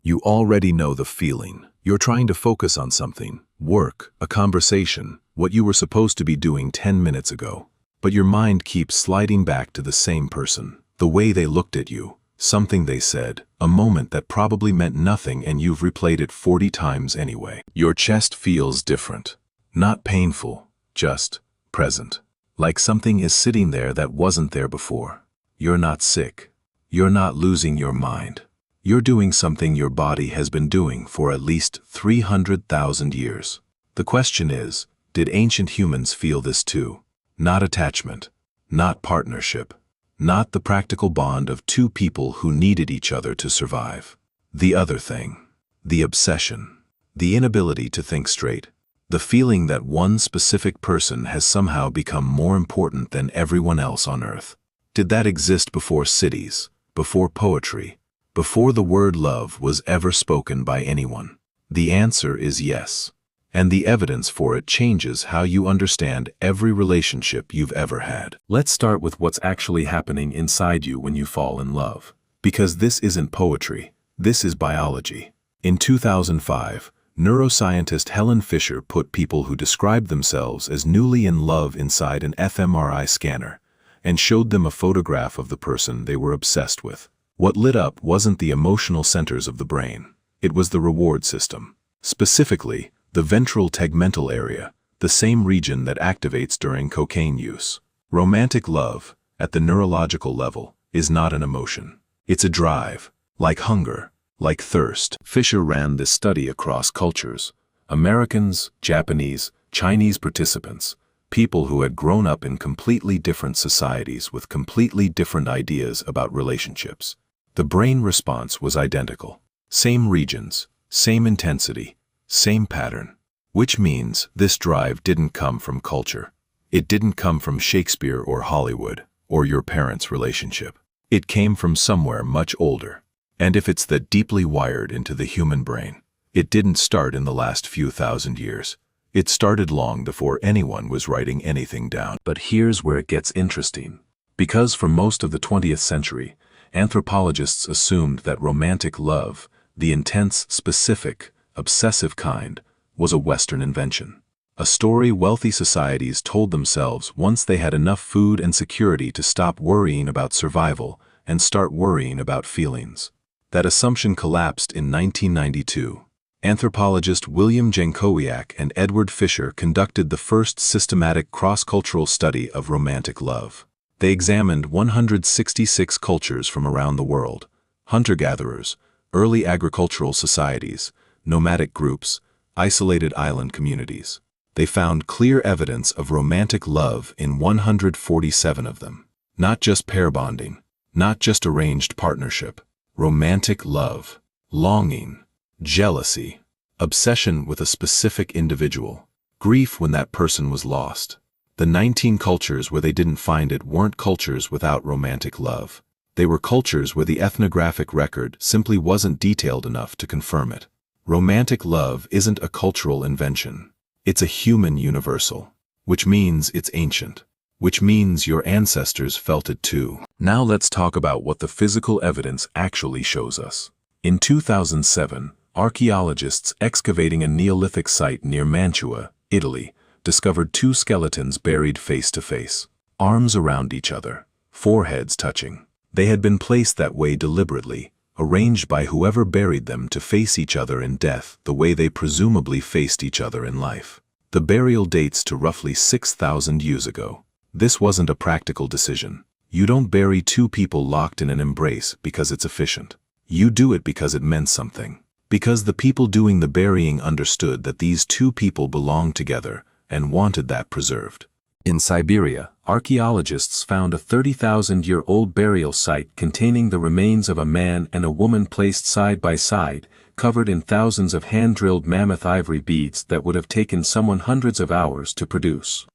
You already know the feeling. You're trying to focus on something, work, a conversation, what you were supposed to be doing 10 minutes ago. But your mind keeps sliding back to the same person, the way they looked at you, something they said, a moment that probably meant nothing and you've replayed it 40 times anyway. Your chest feels different. Not painful, just present. Like something is sitting there that wasn't there before. You're not sick. You're not losing your mind. You're doing something your body has been doing for at least 300,000 years. The question is, did ancient humans feel this too? Not attachment, not partnership, not the practical bond of two people who needed each other to survive. The other thing, the obsession, the inability to think straight, the feeling that one specific person has somehow become more important than everyone else on Earth. Did that exist before cities, before poetry, before the word love was ever spoken by anyone? The answer is yes. And the evidence for it changes how you understand every relationship you've ever had. Let's start with what's actually happening inside you when you fall in love. Because this isn't poetry, this is biology. In 2005, neuroscientist Helen Fisher put people who described themselves as newly in love inside an fMRI scanner and showed them a photograph of the person they were obsessed with. What lit up wasn't the emotional centers of the brain, it was the reward system. Specifically, the ventral tegmental area, the same region that activates during cocaine use. Romantic love, at the neurological level, is not an emotion. It's a drive, like hunger, like thirst. Fisher ran this study across cultures. Americans, Japanese, Chinese participants, people who had grown up in completely different societies with completely different ideas about relationships. The brain response was identical. Same regions, same intensity, same pattern. Which means this drive didn't come from culture. It didn't come from Shakespeare or Hollywood, or your parents' relationship. It came from somewhere much older. And if it's that deeply wired into the human brain, it didn't start in the last few thousand years. It started long before anyone was writing anything down. But here's where it gets interesting. Because for most of the 20th century, anthropologists assumed that romantic love, the intense, specific, obsessive kind, was a Western invention. A story wealthy societies told themselves once they had enough food and security to stop worrying about survival and start worrying about feelings. That assumption collapsed in 1992. Anthropologist William Jankowiak and Edward Fisher conducted the first systematic cross-cultural study of romantic love. They examined 166 cultures from around the world, hunter-gatherers, early agricultural societies, nomadic groups, isolated island communities. They found clear evidence of romantic love in 147 of them. Not just pair bonding, not just arranged partnership. Romantic love, longing, jealousy, obsession with a specific individual, grief when that person was lost. The 19 cultures where they didn't find it weren't cultures without romantic love. They were cultures where the ethnographic record simply wasn't detailed enough to confirm it. Romantic love isn't a cultural invention. It's a human universal, which means it's ancient, which means your ancestors felt it too. Now let's talk about what the physical evidence actually shows us. In 2007, archaeologists excavating a Neolithic site near Mantua, Italy, discovered two skeletons buried face to face, arms around each other, foreheads touching. They had been placed that way deliberately, arranged by whoever buried them to face each other in death the way they presumably faced each other in life. The burial dates to roughly 6,000 years ago. This wasn't a practical decision. You don't bury two people locked in an embrace because it's efficient. You do it because it meant something. Because the people doing the burying understood that these two people belonged together and wanted that preserved. In Siberia, archaeologists found a 30,000-year-old burial site containing the remains of a man and a woman placed side by side, covered in thousands of hand-drilled mammoth ivory beads that would have taken someone hundreds of hours to produce.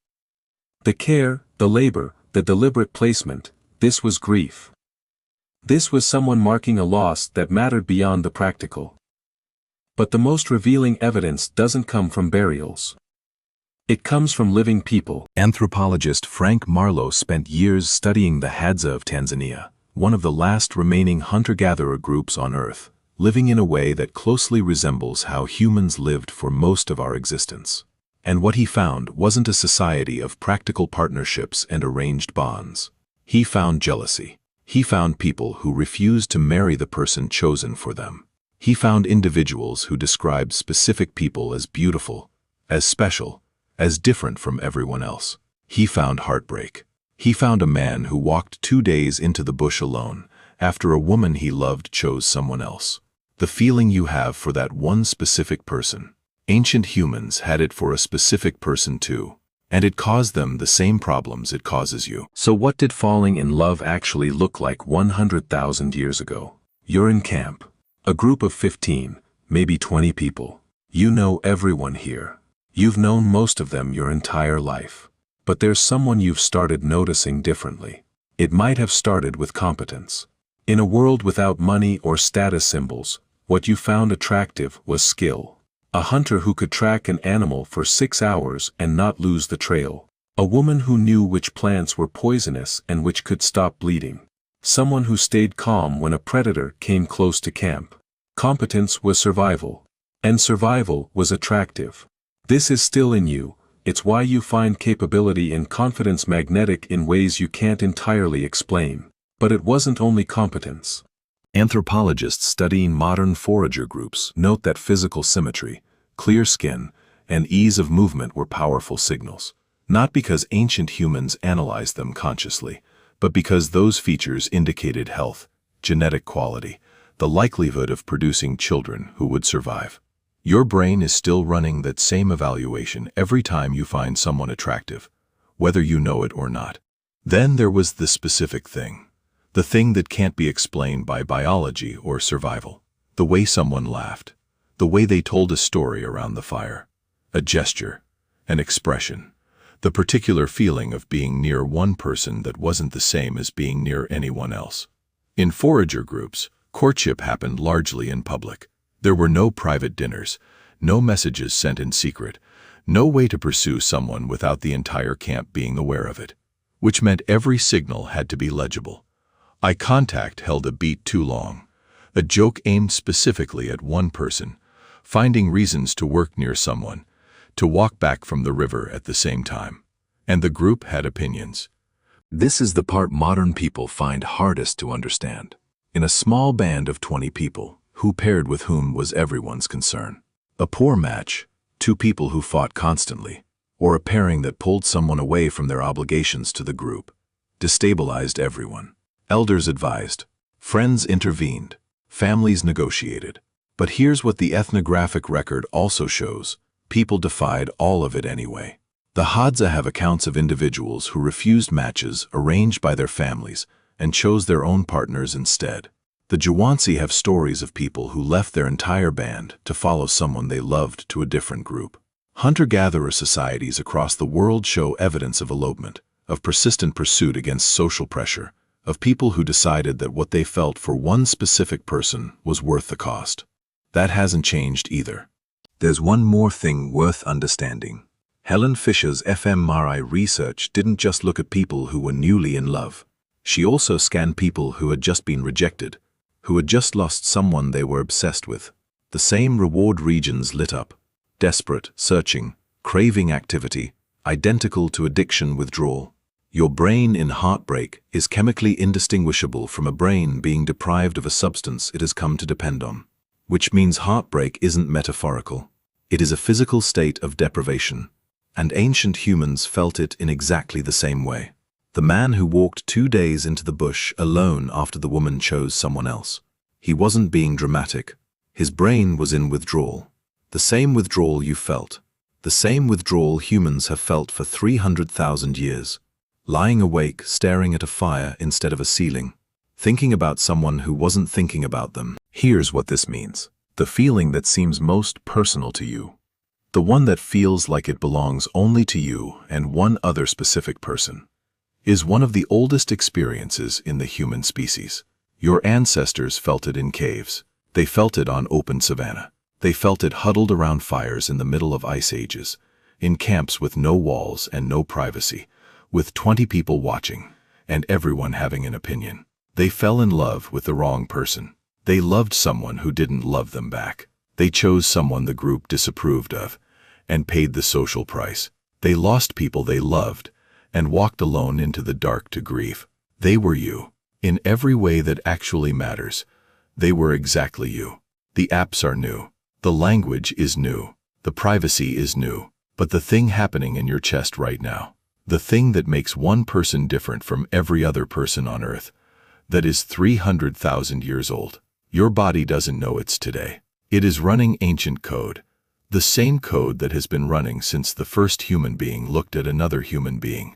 The care, the labor, the deliberate placement, this was grief. This was someone marking a loss that mattered beyond the practical. But the most revealing evidence doesn't come from burials. It comes from living people. Anthropologist Frank Marlowe spent years studying the Hadza of Tanzania, one of the last remaining hunter-gatherer groups on Earth, living in a way that closely resembles how humans lived for most of our existence. And what he found wasn't a society of practical partnerships and arranged bonds. He found jealousy. He found people who refused to marry the person chosen for them. He found individuals who described specific people as beautiful, as special, as different from everyone else. He found heartbreak. He found a man who walked 2 days into the bush alone after a woman he loved chose someone else. The feeling you have for that one specific person. Ancient humans had it for a specific person too, and it caused them the same problems it causes you. So what did falling in love actually look like 100,000 years ago? You're in camp. A group of 15, maybe 20 people. You know everyone here. You've known most of them your entire life. But there's someone you've started noticing differently. It might have started with competence. In a world without money or status symbols, what you found attractive was skill. A hunter who could track an animal for 6 hours and not lose the trail. A woman who knew which plants were poisonous and which could stop bleeding. Someone who stayed calm when a predator came close to camp. Competence was survival. And survival was attractive. This is still in you. It's why you find capability and confidence magnetic in ways you can't entirely explain. But it wasn't only competence. Anthropologists studying modern forager groups note that physical symmetry, clear skin, and ease of movement were powerful signals, not because ancient humans analyzed them consciously, but because those features indicated health, genetic quality, the likelihood of producing children who would survive. Your brain is still running that same evaluation every time you find someone attractive, whether you know it or not. Then there was the specific thing. The thing that can't be explained by biology or survival. The way someone laughed. The way they told a story around the fire. A gesture. An expression. The particular feeling of being near one person that wasn't the same as being near anyone else. In forager groups, courtship happened largely in public. There were no private dinners, no messages sent in secret, no way to pursue someone without the entire camp being aware of it. Which meant every signal had to be legible. Eye contact held a beat too long. A joke aimed specifically at one person, finding reasons to work near someone, to walk back from the river at the same time. And the group had opinions. This is the part modern people find hardest to understand. In a small band of 20 people, who paired with whom was everyone's concern. A poor match, 2 people who fought constantly, or a pairing that pulled someone away from their obligations to the group, destabilized everyone. Elders advised, friends intervened, families negotiated. But here's what the ethnographic record also shows. People defied all of it anyway. The Hadza have accounts of individuals who refused matches arranged by their families and chose their own partners instead. The Jawansi have stories of people who left their entire band to follow someone they loved to a different group. Hunter-gatherer societies across the world show evidence of elopement, of persistent pursuit against social pressure, of people who decided that what they felt for one specific person was worth the cost. That hasn't changed either. There's one more thing worth understanding. Helen Fisher's fMRI research didn't just look at people who were newly in love. She also scanned people who had just been rejected, who had just lost someone they were obsessed with. The same reward regions lit up. Desperate, searching, craving activity, identical to addiction withdrawal. Your brain in heartbreak is chemically indistinguishable from a brain being deprived of a substance it has come to depend on. Which means heartbreak isn't metaphorical. It is a physical state of deprivation. And ancient humans felt it in exactly the same way. The man who walked 2 days into the bush alone after the woman chose someone else. He wasn't being dramatic. His brain was in withdrawal. The same withdrawal you felt. The same withdrawal humans have felt for 300,000 years. Lying awake, staring at a fire instead of a ceiling. Thinking about someone who wasn't thinking about them. Here's what this means. The feeling that seems most personal to you. The one that feels like it belongs only to you and one other specific person. Is one of the oldest experiences in the human species. Your ancestors felt it in caves. They felt it on open savanna. They felt it huddled around fires in the middle of ice ages. In camps with no walls and no privacy. With 20 people watching, and everyone having an opinion. They fell in love with the wrong person. They loved someone who didn't love them back. They chose someone the group disapproved of, and paid the social price. They lost people they loved, and walked alone into the dark to grieve. They were you. In every way that actually matters, they were exactly you. The apps are new. The language is new. The privacy is new. But the thing happening in your chest right now, the thing that makes one person different from every other person on Earth, that is 300,000 years old, your body doesn't know it's today. It is running ancient code, the same code that has been running since the first human being looked at another human being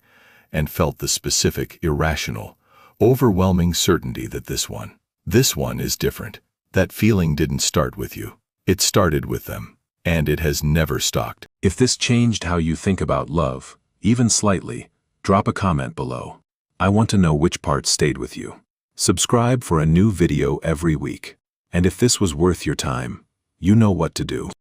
and felt the specific, irrational, overwhelming certainty that this one is different. That feeling didn't start with you. It started with them, and it has never stopped. If this changed how you think about love, even slightly, drop a comment below. I want to know which part stayed with you. Subscribe for a new video every week. And if this was worth your time, you know what to do.